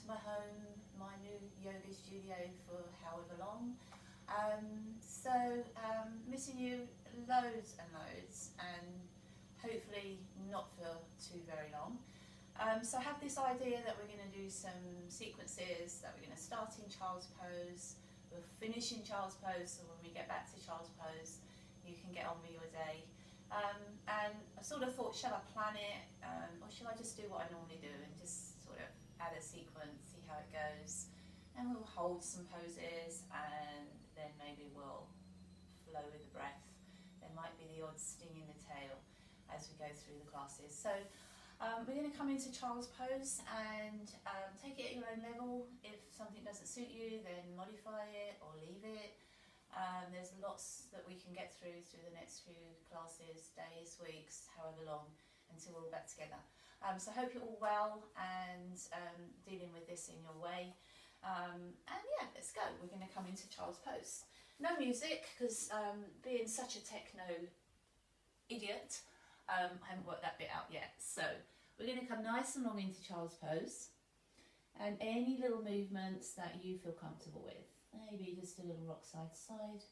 my home, my new yoga studio for however long. Missing you loads and loads, and hopefully not for too very long. So I have this idea that we're going to do some sequences, that we're going to start in child's pose, we'll finish in child's pose, so when we get back to child's pose you can get on with your day. And I sort of thought, shall I plan it, or shall I just do what I normally do and just sort of add a sequence, see how it goes, and we'll hold some poses and then maybe we'll flow with the breath. There might be the odd sting in the tail as we go through the classes. So we're going to come into child's pose and take it at your own level. If something doesn't suit you, then modify it or leave it. There's lots that we can get through the next few classes, days, weeks, however long, until we're all back together. So I hope you're all well and dealing with this in your way. And yeah, let's go. We're going to come into child's pose. No music, because being such a techno idiot, I haven't worked that bit out yet. So we're going to come nice and long into child's pose, and any little movements that you feel comfortable with. Maybe just a little rock side to side,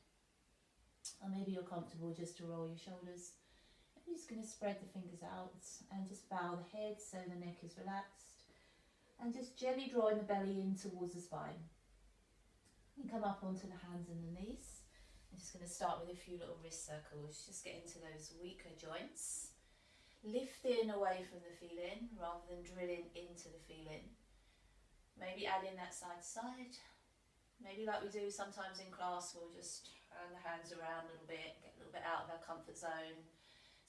or maybe you're comfortable just to roll your shoulders. I'm just going to spread the fingers out and just bow the head so the neck is relaxed, and just gently drawing the belly in towards the spine. And come up onto the hands and the knees. I'm just going to start with a few little wrist circles, just get into those weaker joints. Lifting away from the feeling rather than drilling into the feeling. Maybe adding that side to side. Maybe like we do sometimes in class, we'll just turn the hands around a little bit, get a little bit out of our comfort zone,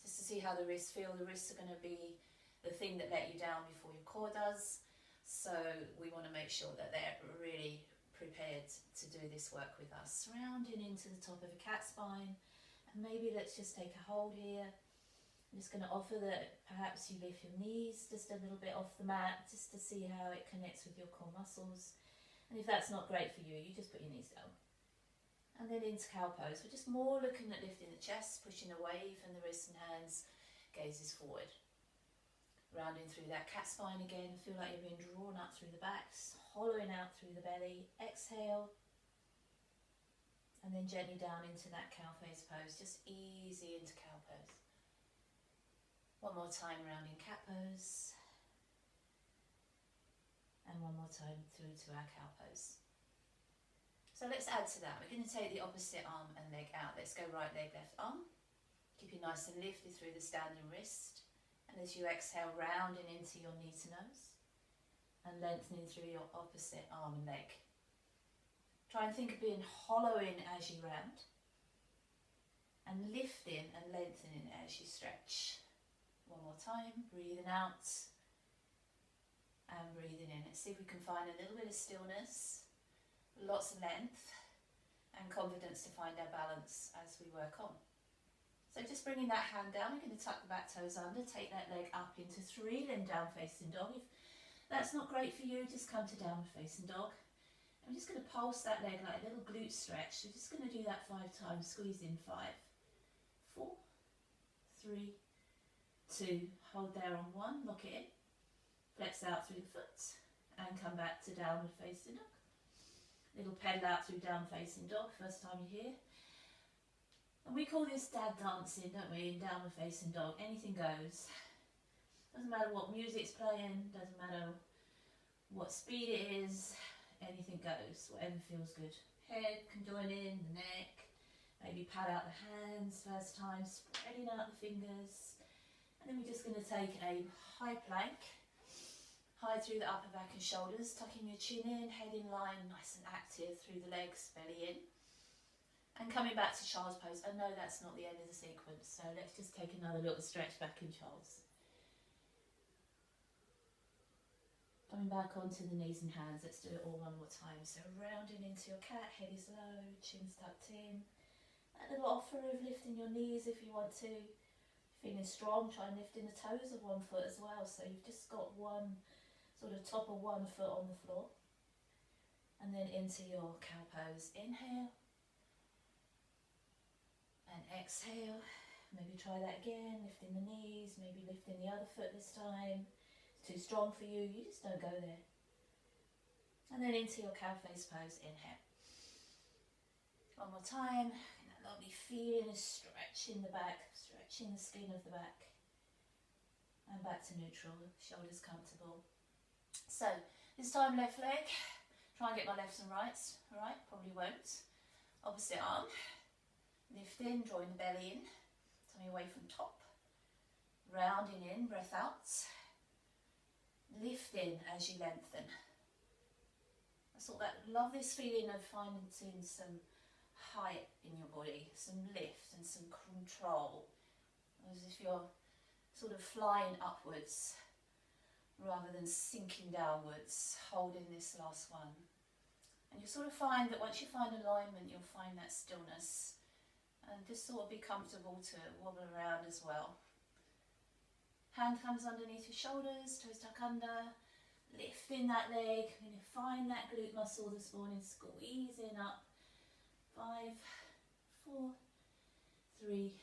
just to see how the wrists feel. The wrists are going to be the thing that let you down before your core does. So we want to make sure that they're really prepared to do this work with us. Rounding into the top of a cat spine, and maybe let's just take a hold here. I'm just going to offer that perhaps you lift your knees just a little bit off the mat, just to see how it connects with your core muscles. And if that's not great for you, you just put your knees down. And then into cow pose. We're just more looking at lifting the chest, pushing away from the wrists and hands, gazes forward. Rounding through that cat spine again, feel like you're being drawn up through the backs, hollowing out through the belly. Exhale. And then gently down into that cow face pose, just easy into cow pose. One more time rounding cat pose. And one more time through to our cow pose. So let's add to that. We're going to take the opposite arm and leg out. Let's go right leg, left arm. Keep it nice and lifted through the standing wrist. And as you exhale, rounding into your knee to nose. And lengthening through your opposite arm and leg. Try and think of being hollowing as you round. And lifting and lengthening as you stretch. One more time, breathing out. And breathing in. Let's see if we can find a little bit of stillness, lots of length, and confidence to find our balance as we work on. So just bringing that hand down, we're going to tuck the back toes under, take that leg up into 3, then down facing dog. If that's not great for you, just come to downward facing dog. I'm just going to pulse that leg like a little glute stretch. We're just going to do that 5 times, squeeze in 5, 4, 3, 2, hold there on 1, lock it in. Flex out through the foot and come back to downward facing dog. Little pedal out through down facing dog, first time you're here. And we call this dad dancing, don't we, in downward facing dog. Anything goes. Doesn't matter what music's playing, doesn't matter what speed it is, anything goes, whatever feels good. Head can join in, the neck, maybe pad out the hands first time, spreading out the fingers. And then we're just going to take a high plank. High through the upper back and shoulders, tucking your chin in, head in line, nice and active through the legs, belly in. And coming back to child's pose. I know that's not the end of the sequence, so let's just take another little stretch back in child's. Coming back onto the knees and hands, let's do it all one more time. So rounding into your cat, head is low, chin's tucked in. A little offer of lifting your knees if you want to. Feeling strong, try and lift in the toes of one foot as well, so you've just got one sort of top of one foot on the floor. And then into your cow pose. Inhale. And exhale. Maybe try that again, lifting the knees, maybe lifting the other foot this time. It's too strong for you, you just don't go there. And then into your cow face pose, inhale. One more time, and that lovely feeling of stretching the back, stretching the skin of the back. And back to neutral, shoulders comfortable. So, this time left leg, try and get my lefts and rights, alright, probably won't. Opposite arm, lift in, drawing the belly in, tummy away from top. Rounding in, breath out. Lift in as you lengthen. I sort of love this feeling of finding some height in your body, some lift and some control. As if you're sort of flying upwards rather than sinking downwards, holding this last one. And you sort of find that once you find alignment, you'll find that stillness. And just sort of be comfortable to wobble around as well. Hand comes underneath your shoulders, toes tuck under, lifting that leg. We're going to find that glute muscle this morning, squeezing up. 5, 4, 3,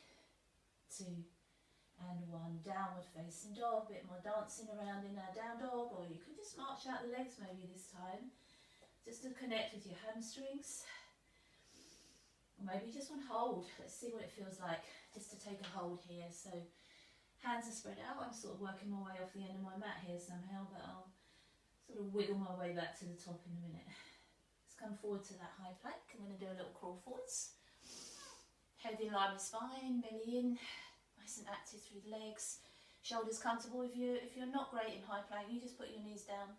2, and 1. Downward facing dog, a bit more dancing around in our down dog, or you could just march out the legs maybe this time, just to connect with your hamstrings. Or maybe you just want to hold. Let's see what it feels like, just to take a hold here. So hands are spread out. I'm sort of working my way off the end of my mat here somehow, but I'll sort of wiggle my way back to the top in a minute. Let's come forward to that high plank. I'm going to do a little crawl forwards. Head in line with spine, belly in, nice and active through the legs. Shoulders comfortable. If you're not great in high plank, you just put your knees down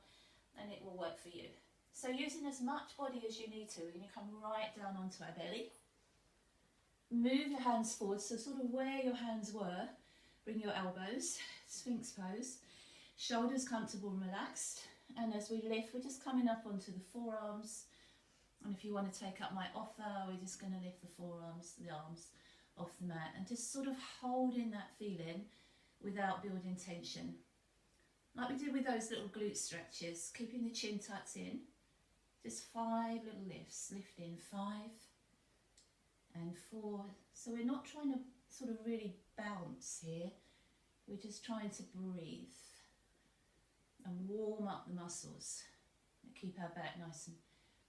and it will work for you. So using as much body as you need to, we're going to come right down onto our belly. Move your hands forward, so sort of where your hands were. Bring your elbows, Sphinx pose, shoulders comfortable and relaxed. And as we lift, we're just coming up onto the forearms. And if you want to take up my offer, we're just going to lift the forearms, the arms off the mat. And just sort of holding that feeling without building tension. Like we did with those little glute stretches, keeping the chin tucked in. Just 5 little lifts. Lift in 5 and 4. So we're not trying to sort of really bounce here. We're just trying to breathe and warm up the muscles and keep our back nice and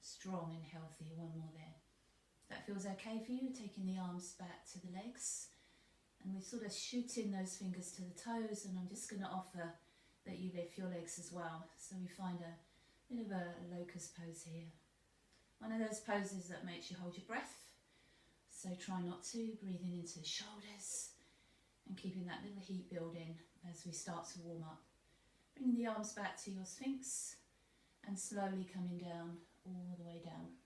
strong and healthy. One more there. That feels okay for you, taking the arms back to the legs, and we're sort of shooting those fingers to the toes, and I'm just going to offer that you lift your legs as well. So we find a bit of a locust pose here. One of those poses that makes you hold your breath. So try not to, breathing into the shoulders and keeping that little heat building as we start to warm up. Bring the arms back to your Sphinx and slowly coming down, all the way down.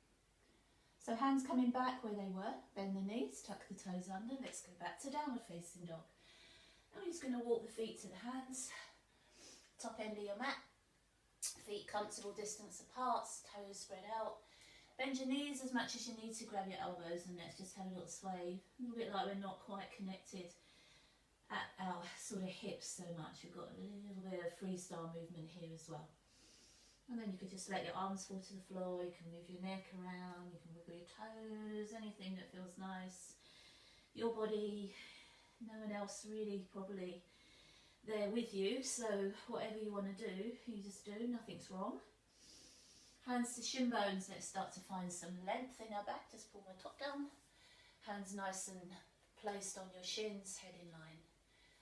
So hands coming back where they were, bend the knees, tuck the toes under. Let's go back to downward facing dog. And we're just going to walk the feet to the hands, top end of your mat, feet comfortable distance apart, toes spread out. Bend your knees as much as you need to, grab your elbows, and let's just have a little sway. A little bit like we're not quite connected at our sort of hips so much. We've got a little bit of freestyle movement here as well. And then you can just let your arms fall to the floor. You can move your neck around, you can wiggle your toes, anything that feels nice. Your body, no one else really probably there with you, so whatever you want to do, you just do, nothing's wrong. Hands to shin bones, let's start to find some length in our back. Just pull my top down. Hands nice and placed on your shins, head in line.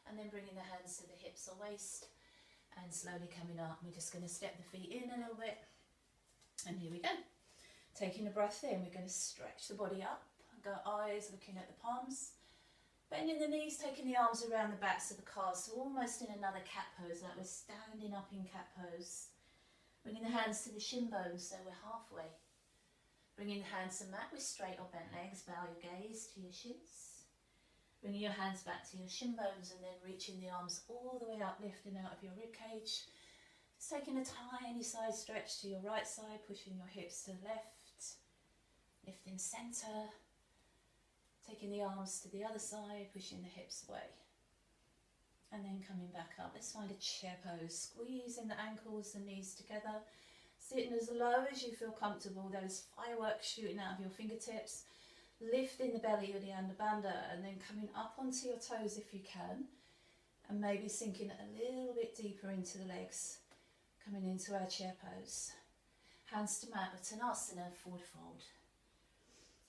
And then bringing the hands to the hips or waist and slowly coming up. We're just going to step the feet in a little bit. And here we go. Taking a breath in, we're going to stretch the body up. Go eyes looking at the palms. Bending the knees, taking the arms around the backs of the calves. So almost in another cat pose, like we're standing up in cat pose. Bringing the hands to the shin bones, so we're halfway. Bringing the hands to mat with straight or bent legs, bow your gaze to your shins. Bringing your hands back to your shin bones and then reaching the arms all the way up, lifting out of your rib cage. Just taking a tiny side stretch to your right side, pushing your hips to the left. Lifting centre. Taking the arms to the other side, pushing the hips away. And then coming back up. Let's find a chair pose. Squeezing the ankles, the knees together. Sitting as low as you feel comfortable. Those fireworks shooting out of your fingertips. Lifting the belly with the bandha and then coming up onto your toes if you can. And maybe sinking a little bit deeper into the legs. Coming into our chair pose. Hands to mat, Uttanasana, forward fold.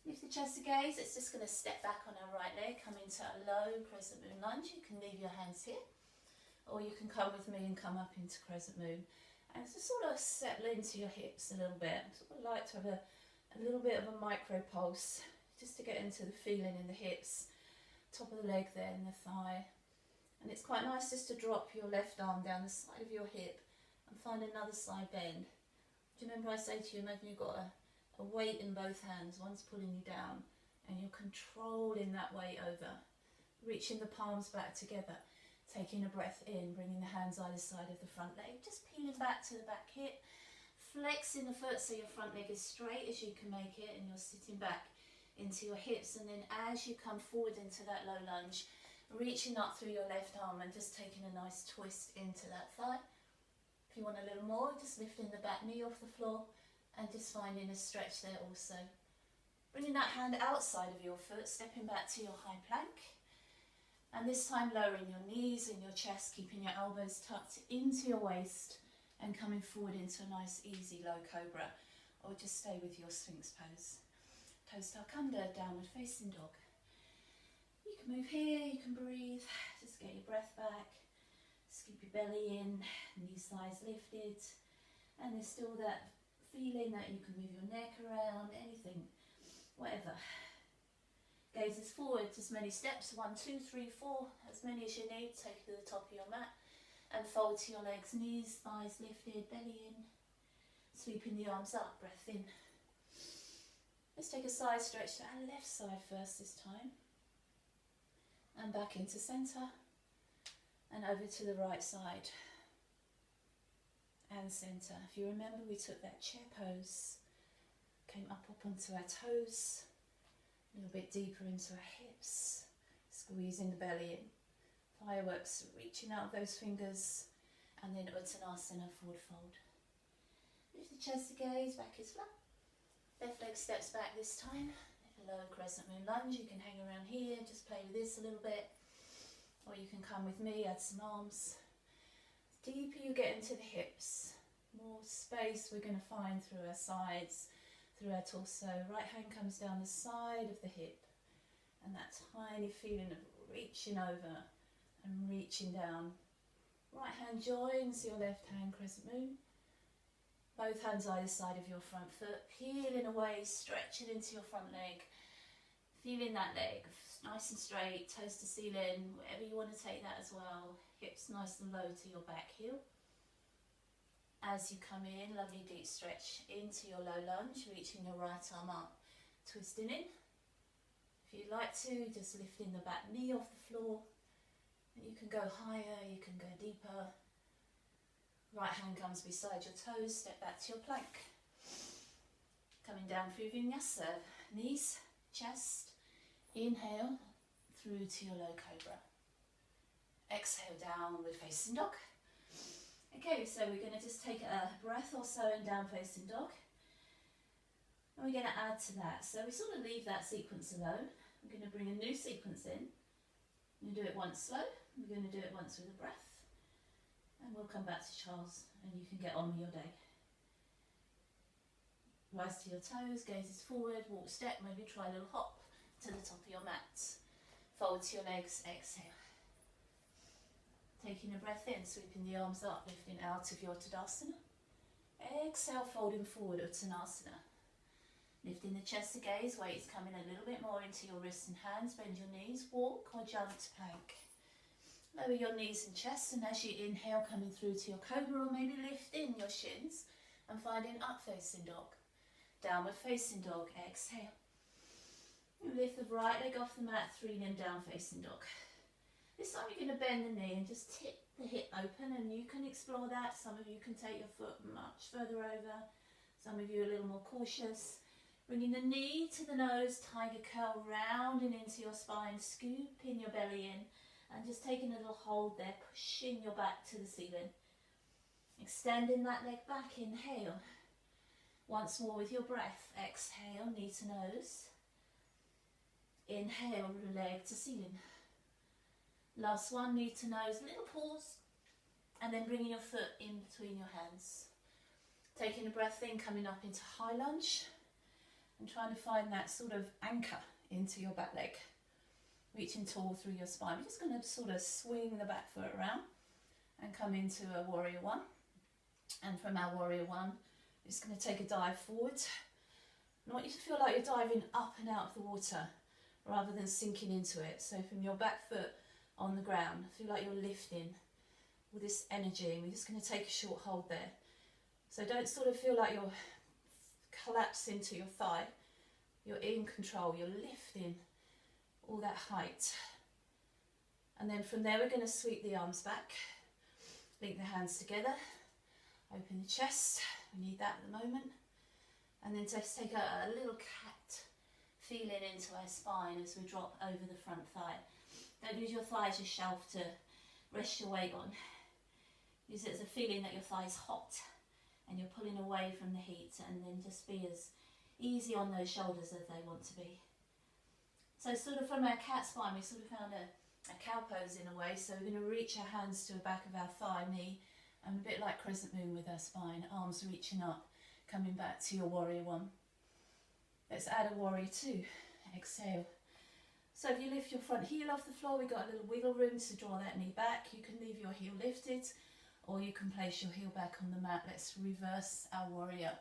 Lift the chest to gaze. It's just going to step back on our right leg, come into a low crescent moon lunge. You can leave your hands here, or you can come with me and come up into crescent moon. And just sort of settle into your hips a little bit. Sort of like to have a little bit of a micro pulse, just to get into the feeling in the hips, top of the leg there and the thigh. And it's quite nice just to drop your left arm down the side of your hip and find another side bend. Do you remember I say to you, imagine you've got a weight in both hands, one's pulling you down, and you're controlling that weight over, reaching the palms back together, taking a breath in, bringing the hands either side of the front leg, just peeling back to the back hip, flexing the foot so your front leg is straight as you can make it, and you're sitting back into your hips. And then as you come forward into that low lunge, reaching up through your left arm and just taking a nice twist into that thigh. If you want a little more, just lifting the back knee off the floor and just finding a stretch there also. Bringing that hand outside of your foot, stepping back to your high plank. And this time lowering your knees and your chest, keeping your elbows tucked into your waist and coming forward into a nice easy low cobra, or just stay with your Sphinx pose. Toe Star Kunda, downward facing dog. You can move here, you can breathe, just get your breath back, just keep your belly in, knees, thighs lifted, and there's still that feeling that you can move your neck around, anything, whatever. Gazes forward, as many steps, 1, 2, 3, 4, as many as you need, take it to the top of your mat, and fold to your legs, knees, thighs lifted, belly in, sweeping the arms up, breath in. Let's take a side stretch to our left side first this time, and back into centre, and over to the right side, and centre. If you remember, we took that chair pose, came up onto our toes, a little bit deeper into our hips, squeezing the belly in. Fireworks, reaching out those fingers, and then Uttanasana, forward fold. Lift the chest to gaze, back is flat. Left leg steps back this time. Low crescent moon lunge. You can hang around here, just play with this a little bit, or you can come with me, add some arms. The deeper you get into the hips, more space we're going to find through our sides, through our torso. Right hand comes down the side of the hip, and that tiny feeling of reaching over and reaching down. Right hand joins your left hand, crescent moon. Both hands either side of your front foot, peeling away, stretching into your front leg. Feeling that leg nice and straight, toes to ceiling, wherever you want to take that as well. Hips nice and low to your back heel. As you come in, lovely deep stretch into your low lunge, reaching your right arm up, twisting in. If you'd like to, just lifting the back knee off the floor. And you can go higher, you can go deeper. Right hand comes beside your toes, step back to your plank. Coming down through Vinyasa, knees, chest, inhale through to your low cobra. Exhale, downward facing dog. Okay, so we're going to just take a breath or so in down facing dog. And we're going to add to that. So we sort of leave that sequence alone. We're going to bring a new sequence in. We're going to do it once slow. We're going to do it once with a breath. And we'll come back to Charles and you can get on with your day. Rise to your toes, gazes forward, walk step, maybe try a little hop to the top of your mat. Fold to your legs, exhale. Taking a breath in, sweeping the arms up, lifting out of your Tadasana. Exhale, folding forward, Uttanasana. Lifting the chest to gaze, weight is coming a little bit more into your wrists and hands, bend your knees, walk or jump to plank. Lower your knees and chest, and as you inhale, coming through to your cobra, or maybe lifting your shins and finding up facing dog. Downward facing dog, exhale. You lift the right leg off the mat, 3-limb down facing dog. This time you're going to bend the knee and just tip the hip open, and you can explore that. Some of you can take your foot much further over. Some of you are a little more cautious. Bringing the knee to the nose, tiger curl, rounding into your spine, scooping your belly in. And just taking a little hold there, pushing your back to the ceiling. Extending that leg back, inhale. Once more with your breath, exhale, knee to nose. Inhale, leg to ceiling. Last one, knee to nose, little pause. And then bringing your foot in between your hands. Taking a breath in, coming up into high lunge and trying to find that sort of anchor into your back leg. Reaching tall through your spine. We're just going to sort of swing the back foot around and come into a warrior one. And from our warrior one, we're just going to take a dive forward. I want you to feel like you're diving up and out of the water rather than sinking into it. So from your back foot on the ground, feel like you're lifting with this energy, and we're just going to take a short hold there. So don't sort of feel like you're collapsed into your thigh. You're in control, you're lifting all that height. And then from there we're going to sweep the arms back, link the hands together, open the chest, we need that at the moment. And then just take a little cat feeling into our spine as we drop over the front thigh. Don't use your thigh as your shelf to rest your weight on. Use it as a feeling that your thigh is hot and you're pulling away from the heat, and then just be as easy on those shoulders as they want to be. So sort of from our cat spine, we sort of found a cow pose in a way. So we're going to reach our hands to the back of our thigh, knee, and a bit like crescent moon with our spine, arms reaching up, coming back to your warrior one. Let's add a warrior two. Exhale. So if you lift your front heel off the floor, we've got a little wiggle room to draw that knee back. You can leave your heel lifted, or you can place your heel back on the mat. Let's reverse our warrior,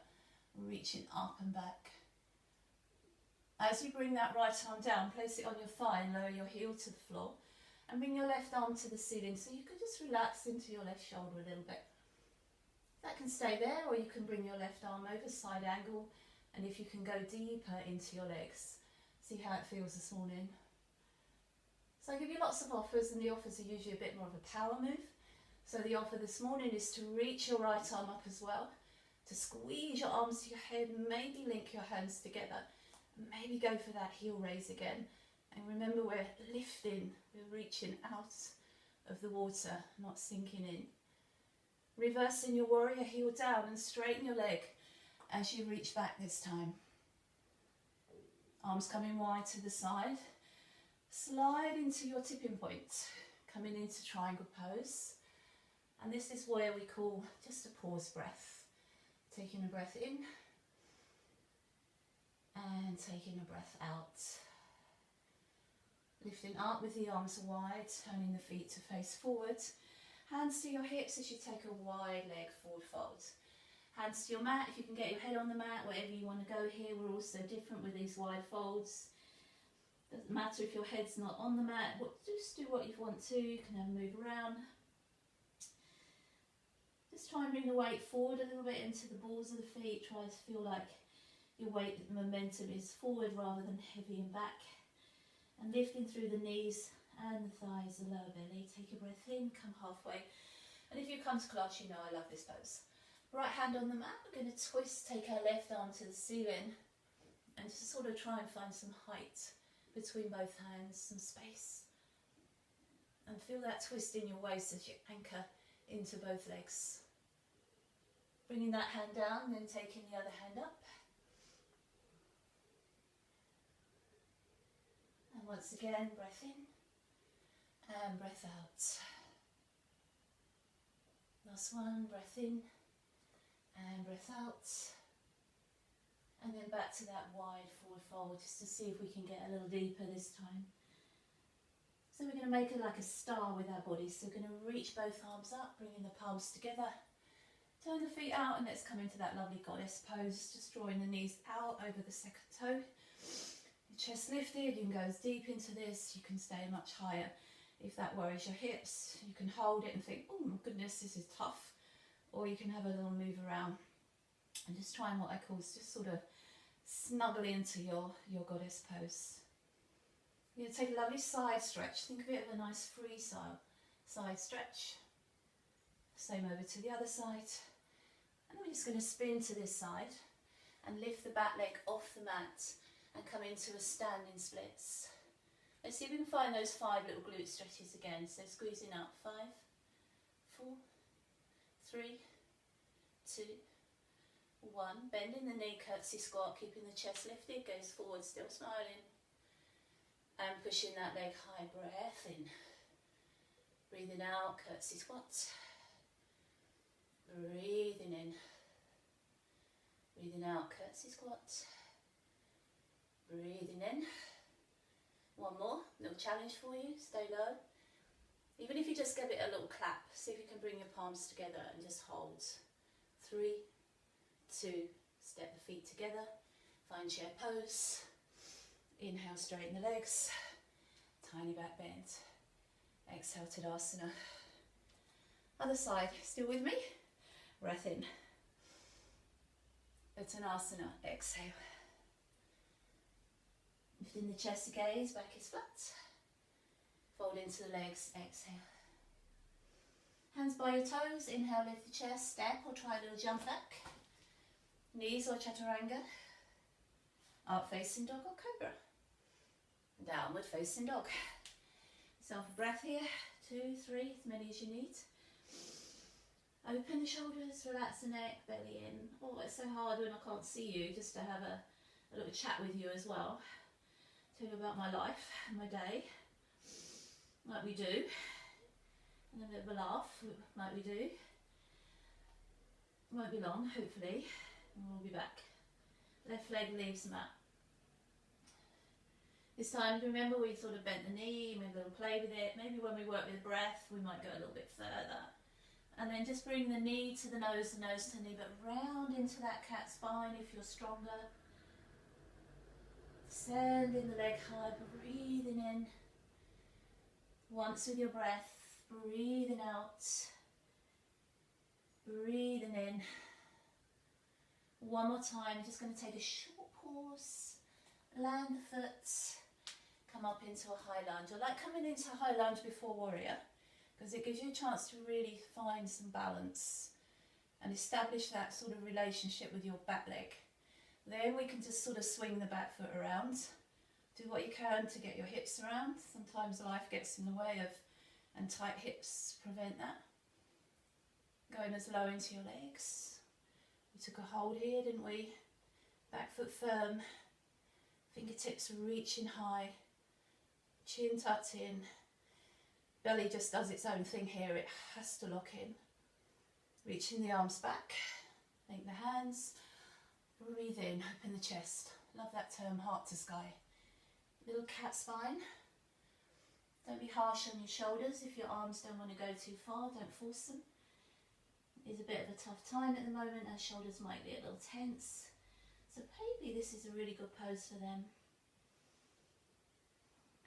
reaching up and back. As you bring that right arm down, place it on your thigh and lower your heel to the floor, and bring your left arm to the ceiling, so you can just relax into your left shoulder a little bit. That can stay there, or you can bring your left arm over, side angle, and if you can go deeper into your legs. See how it feels this morning. So I give you lots of offers, and the offers are usually a bit more of a power move. So the offer this morning is to reach your right arm up as well, to squeeze your arms to your head, maybe link your hands together, maybe go for that heel raise again. And remember, we're lifting, we're reaching out of the water, not sinking in. Reversing your warrior, heel down, and straighten your leg as you reach back this time. Arms coming wide to the side. Slide into your tipping point, coming into triangle pose. And this is where we call just a pause breath. Taking a breath in and taking a breath out. Lifting up with the arms wide, turning the feet to face forward. Hands to your hips as you take a wide leg forward fold. Hands to your mat, if you can get your head on the mat, wherever you want to go here. We're all so different with these wide folds. Doesn't matter if your head's not on the mat, just do what you want to. You can have a move around. Just try and bring the weight forward a little bit into the balls of the feet. Try to feel like your weight momentum is forward rather than heavy and back. And lifting through the knees and the thighs, the lower belly. Take a breath in, come halfway. And if you come to class, you know I love this pose. Right hand on the mat, we're going to twist, take our left arm to the ceiling, and just sort of try and find some height between both hands, some space. And feel that twist in your waist as you anchor into both legs. Bringing that hand down, then taking the other hand up. And once again, breath in and breath out. Last one, breath in and breath out. And then back to that wide forward fold, just to see if we can get a little deeper this time. So we're going to make it like a star with our body. So we're going to reach both arms up, bringing the palms together. Turn the feet out, and let's come into that lovely goddess pose. Just drawing the knees out over the second toe. Your chest lifted, you can go as deep into this. You can stay much higher. If that worries your hips, you can hold it and think, oh my goodness, this is tough. Or you can have a little move around and just try what I call just sort of snuggle into your goddess pose. You're going to take a lovely side stretch. Think of it as a nice side stretch. Same over to the other side. And we're just going to spin to this side and lift the back leg off the mat and come into a standing splits. Let's see if we can find those 5 little glute stretches again. So squeezing out 5, 4, 3, 2, 1. Bending the knee, curtsy squat, keeping the chest lifted, goes forward, still smiling. And pushing that leg high, breath in. Breathing out, curtsy squat. Breathing in. Breathing out, curtsy squat. Breathing in. One more, little challenge for you, stay low. Even if you just give it a little clap, see if you can bring your palms together and just hold. 3, 2, step the feet together, find chair pose. Inhale, straighten the legs, tiny back bend. Exhale, Tadasana. Other side, still with me? Breath in. Uttanasana, exhale. Lifting the chest, gaze, back is flat. Fold into the legs, exhale. Hands by your toes, inhale, lift the chest, step or try a little jump back. Knees or chaturanga. Up facing dog or cobra. Downward facing dog. Self a breath here, 2, 3, as many as you need. Open the shoulders, relax the neck, belly in. Oh, it's so hard when I can't see you, just to have a little chat with you as well. Tell you about my life and my day, like we do. And a bit of a laugh, like we do. Won't be long, hopefully, and we'll be back. Left leg leaves the mat. This time, remember we sort of bent the knee, maybe a little play with it. Maybe when we work with breath, we might go a little bit further. And then just bring the knee to the nose to the knee, but round into that cat spine if you're stronger. Sending the leg high, breathing in. Once with your breath, breathing out. Breathing in. One more time, just going to take a short pause. Land the foot. Come up into a high lunge. I like coming into a high lunge before warrior, because it gives you a chance to really find some balance and establish that sort of relationship with your back leg. Then we can just sort of swing the back foot around. Do what you can to get your hips around. Sometimes life gets in the way of, and tight hips prevent that. Going as low into your legs. We took a hold here, didn't we? Back foot firm. Fingertips reaching high. Chin tucked in. Belly just does its own thing here, it has to lock in. Reaching the arms back, link the hands, breathe in, open the chest. Love that term, heart to sky. Little cat spine. Don't be harsh on your shoulders. If your arms don't want to go too far, don't force them. It's a bit of a tough time at the moment, our shoulders might be a little tense. So maybe this is a really good pose for them.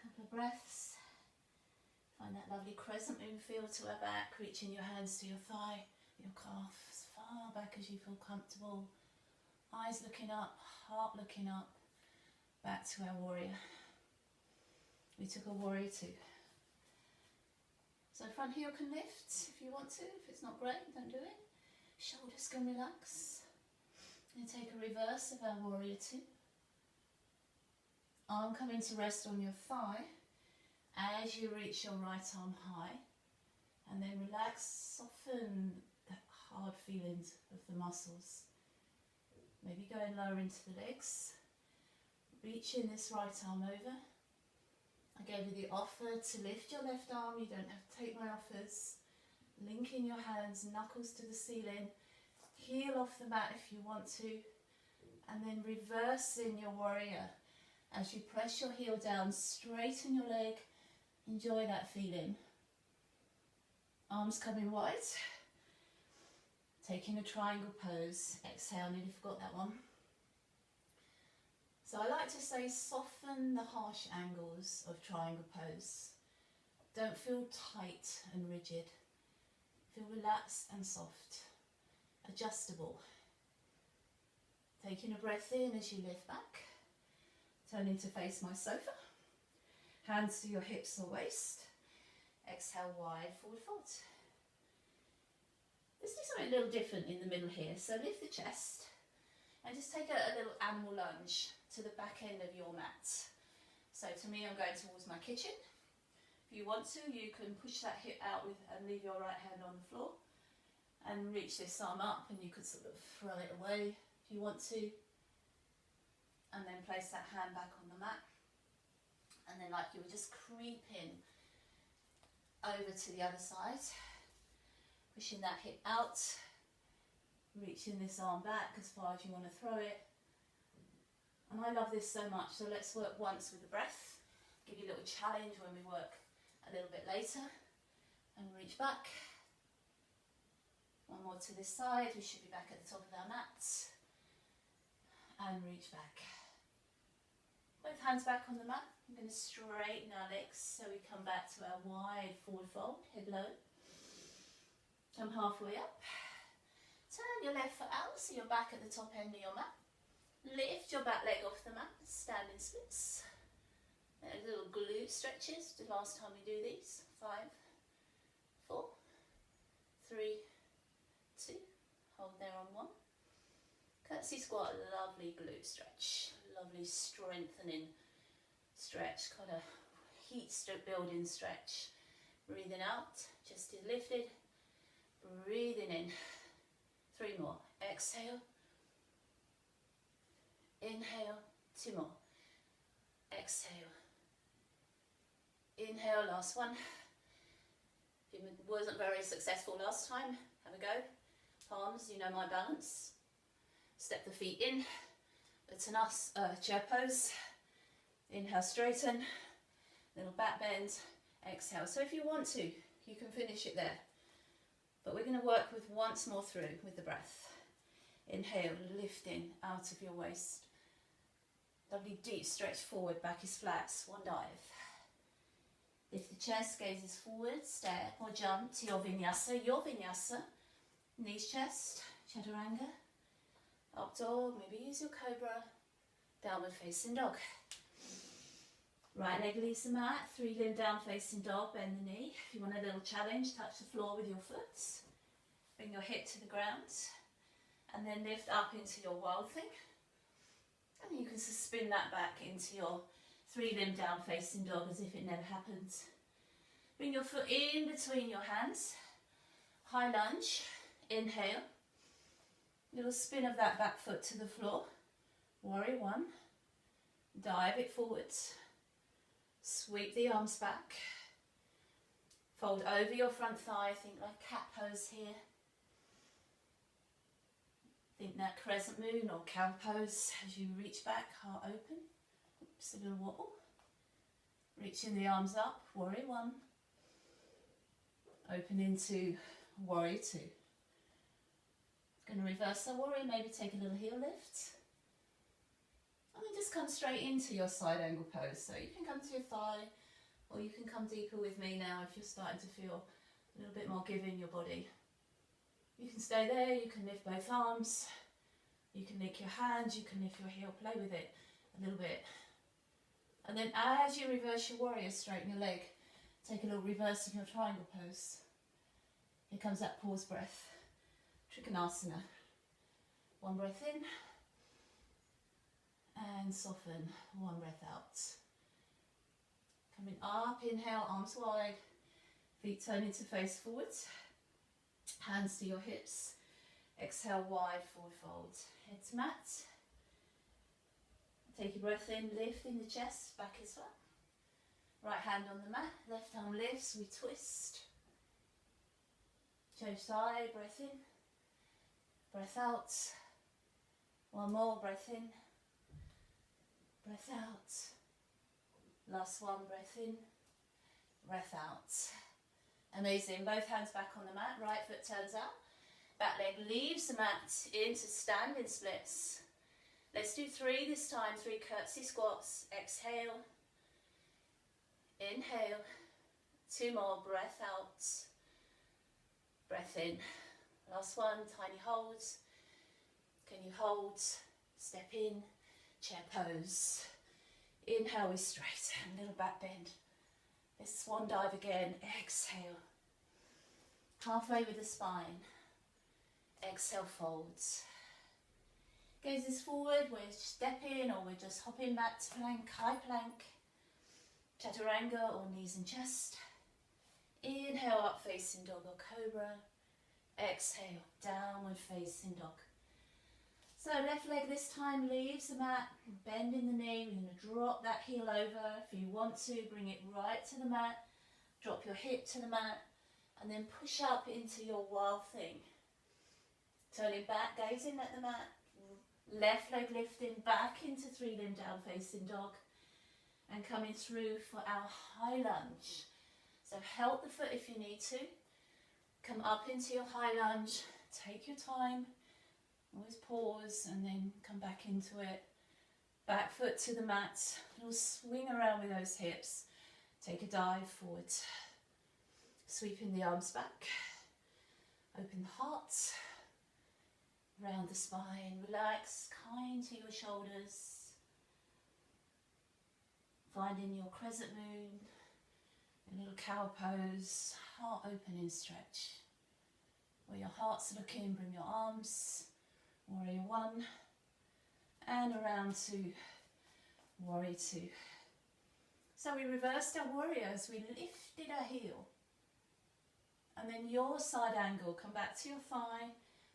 Couple of breaths. Find that lovely crescent moon feel to our back, reaching your hands to your thigh, your calf, as far back as you feel comfortable. Eyes looking up, heart looking up, back to our warrior. We took a warrior 2. So front heel can lift if you want to. If it's not great, don't do it. Shoulders can relax. And take a reverse of our warrior 2. Arm coming to rest on your thigh as you reach your right arm high, and then relax, soften that hard feelings of the muscles. Maybe going lower into the legs. Reaching this right arm over. I gave you the offer to lift your left arm, you don't have to take my offers. Linking your hands, knuckles to the ceiling. Heel off the mat if you want to. And then reversing your warrior. As you press your heel down, straighten your leg. Enjoy that feeling. Arms coming wide. Taking a triangle pose. Exhale, nearly forgot that one. So I like to say soften the harsh angles of triangle pose. Don't feel tight and rigid. Feel relaxed and soft. Adjustable. Taking a breath in as you lift back. Turning to face my sofa. Hands to your hips or waist. Exhale wide, forward fold. Let's do something a little different in the middle here. So lift the chest and just take a little animal lunge to the back end of your mat. So to me, I'm going towards my kitchen. If you want to, you can push that hip out and leave your right hand on the floor and reach this arm up, and you could sort of throw it away if you want to. And then place that hand back on the mat. And then like you were just creeping over to the other side. Pushing that hip out. Reaching this arm back as far as you want to throw it. And I love this so much, so let's work once with the breath. Give you a little challenge when we work a little bit later. And reach back. One more to this side, we should be back at the top of our mat. And reach back. Both hands back on the mat. I'm going to straighten our legs so we come back to our wide forward fold, head low. Come halfway up. Turn your left foot out so you're back at the top end of your mat. Lift your back leg off the mat, standing splits. Little glute stretches, the last time we do these. 5, 4, 3, 2, hold there on 1. Curtsy squat, lovely glute stretch, lovely strengthening stretch, kind of heat building stretch. Breathing out, chest is lifted, breathing in. 3 more, exhale, inhale, 2 more, exhale, inhale, last one. If it wasn't very successful last time, have a go. Palms, you know my balance. Step the feet in, Vinyasa, chair pose. Inhale, straighten, little back bend, exhale. So if you want to, you can finish it there. But we're going to work with once more through with the breath. Inhale, lifting out of your waist. Lovely deep stretch forward, back is flat, swan dive. Lift the chest, gaze is forward, step or jump to your vinyasa, knees chest, chaturanga, up dog, maybe use your cobra, downward facing dog. Right leg leaves the mat, 3 limb down facing dog, bend the knee. If you want a little challenge, touch the floor with your foot. Bring your hip to the ground. And then lift up into your wild thing. And you can spin that back into your 3 limb down facing dog as if it never happened. Bring your foot in between your hands. High lunge, inhale. Little spin of that back foot to the floor. Warrior 1. Dive it forwards. Sweep the arms back. Fold over your front thigh, think like cat pose here. Think that crescent moon or cow pose as you reach back, heart open. Oops, a little wobble. Reaching the arms up, warrior 1. Open into warrior 2. Going to reverse the warrior, maybe take a little heel lift. And then just come straight into your side angle pose. So you can come to your thigh, or you can come deeper with me now if you're starting to feel a little bit more give in your body. You can stay there, you can lift both arms, you can lick your hands, you can lift your heel, play with it a little bit. And then as you reverse your warrior, straighten your leg, take a little reverse of your triangle pose. Here comes that pause breath, Trikonasana. 1 breath in, and soften, 1 breath out. Coming up, inhale, arms wide, feet turning to face forwards, hands to your hips, exhale, wide forward fold, head to mat. Take your breath in, lifting the chest, back is flat. Right hand on the mat, left arm lifts, we twist. Change side, breath in, breath out. 1 more, breath in, breath out. Last one, breath in, breath out. Amazing, both hands back on the mat, right foot turns out. Back leg leaves the mat into standing splits. Let's do 3 this time, 3 curtsy squats. Exhale, inhale, 2 more, breath out, breath in. Last one, tiny holds. Can you hold, step in, chair pose. Inhale, we straighten, little back bend. This swan dive again, exhale. Halfway with the spine. Exhale, folds. Gazes forward, we're stepping or we're just hopping back to plank, high plank. Chaturanga or knees and chest. Inhale, up facing dog or cobra. Exhale, downward facing dog. So left leg this time leaves the mat, bending the knee, we're going to drop that heel over. If you want to, bring it right to the mat, drop your hip to the mat, and then push up into your wild thing. Turning back, gazing at the mat, left leg lifting back into 3-limb down facing dog, and coming through for our high lunge. So help the foot if you need to. Come up into your high lunge, take your time, always pause and then come back into it. Back foot to the mat, little swing around with those hips. Take a dive forward, sweeping the arms back, open the heart, round the spine, relax, kind to your shoulders, finding your crescent moon, a little cow pose, heart opening stretch. Where your heart's looking, bring your arms, warrior 1, and around to warrior 2. So we reversed our warriors, we lifted our heel. And then your side angle, come back to your thigh,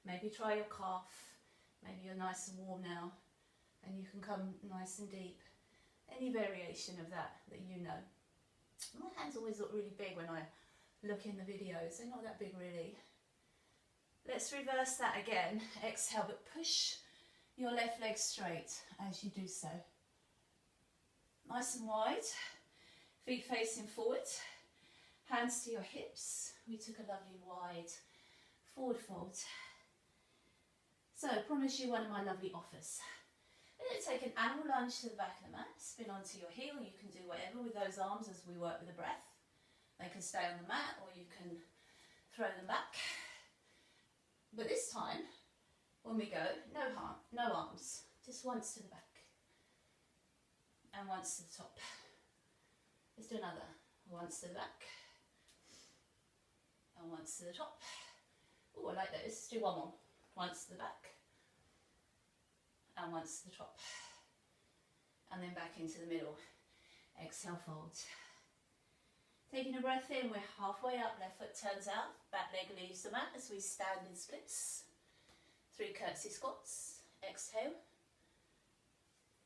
maybe try your calf, maybe you're nice and warm now, and you can come nice and deep. Any variation of that you know. My hands always look really big when I look in the videos, they're not that big really. Let's reverse that again. Exhale, but push your left leg straight as you do so. Nice and wide, feet facing forward, hands to your hips. We took a lovely wide forward fold. So, promise you one of my lovely offers. We're going to take an animal lunge to the back of the mat, spin onto your heel. You can do whatever with those arms as we work with the breath. They can stay on the mat or you can throw them back. But this time, when we go, no arms, just once to the back and once to the top. Let's do another. Once to the back and once to the top. Oh, I like those. Let's do one more. Once to the back and once to the top. And then back into the middle. Exhale, fold. Taking a breath in, we're halfway up, left foot turns out, back leg leaves the mat as we stand in splits. 3 curtsy squats. Exhale.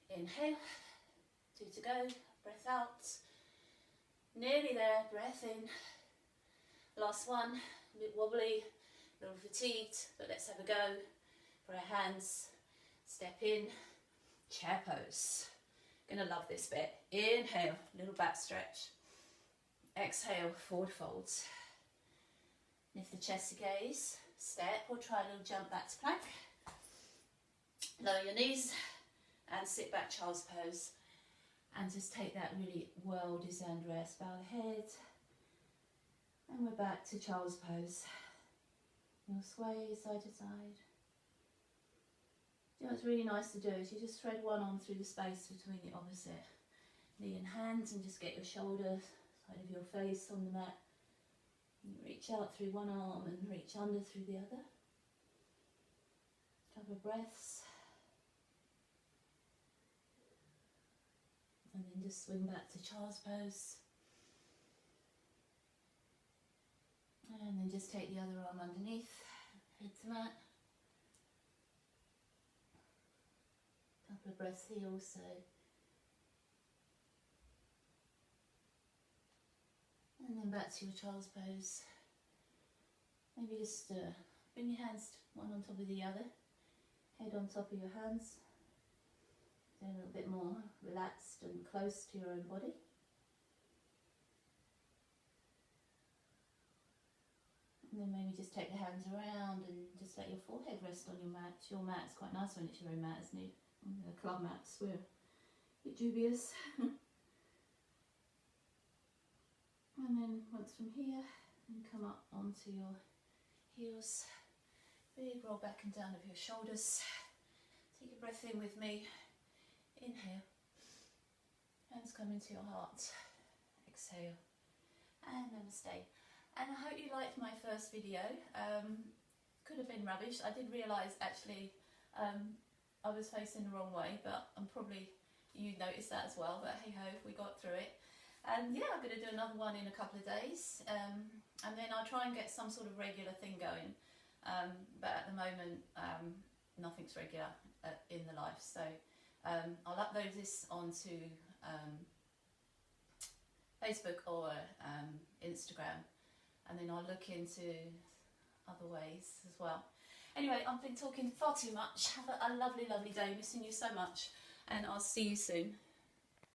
Inhale. 2 to go. Breath out. Nearly there. Breath in. Last one. A bit wobbly, a little fatigued, but let's have a go. For our hands. Step in. Chair pose. Gonna love this bit. Inhale. Little back stretch. Exhale, forward folds. Lift the chest to gaze, step or try a little jump back to plank. Lower your knees and sit back child's pose. And just take that really well-designed rest. Bow the head. And we're back to child's pose. You'll sway side to side. You know what's really nice to do is you just thread one arm through the space between the opposite knee and hands and just get your shoulders of your face on the mat. You reach out through one arm and reach under through the other. Couple of breaths. And then just swing back to child's pose. And then just take the other arm underneath, head to mat. Couple of breaths here also. And then back to your child's pose. Maybe just bring your hands one on top of the other. Head on top of your hands. So a little bit more relaxed and close to your own body. And then maybe just take the hands around and just let your forehead rest on your mat. Your mat's quite nice when it's your own mat, isn't it? The club mats, we're a bit dubious. And then once from here, and come up onto your heels. Big roll back and down of your shoulders. Take a breath in with me. Inhale. Hands come into your heart. Exhale. And namaste. And I hope you liked my first video. Could have been rubbish. I did realise actually I was facing the wrong way, but you noticed that as well, but hey ho, we got through it. And yeah, I'm going to do another one in a couple of days, and then I'll try and get some sort of regular thing going, but at the moment nothing's regular in the life, so I'll upload this onto Facebook or Instagram, and then I'll look into other ways as well. Anyway, I've been talking far too much. Have a lovely, lovely day. Missing you so much. And I'll see you soon.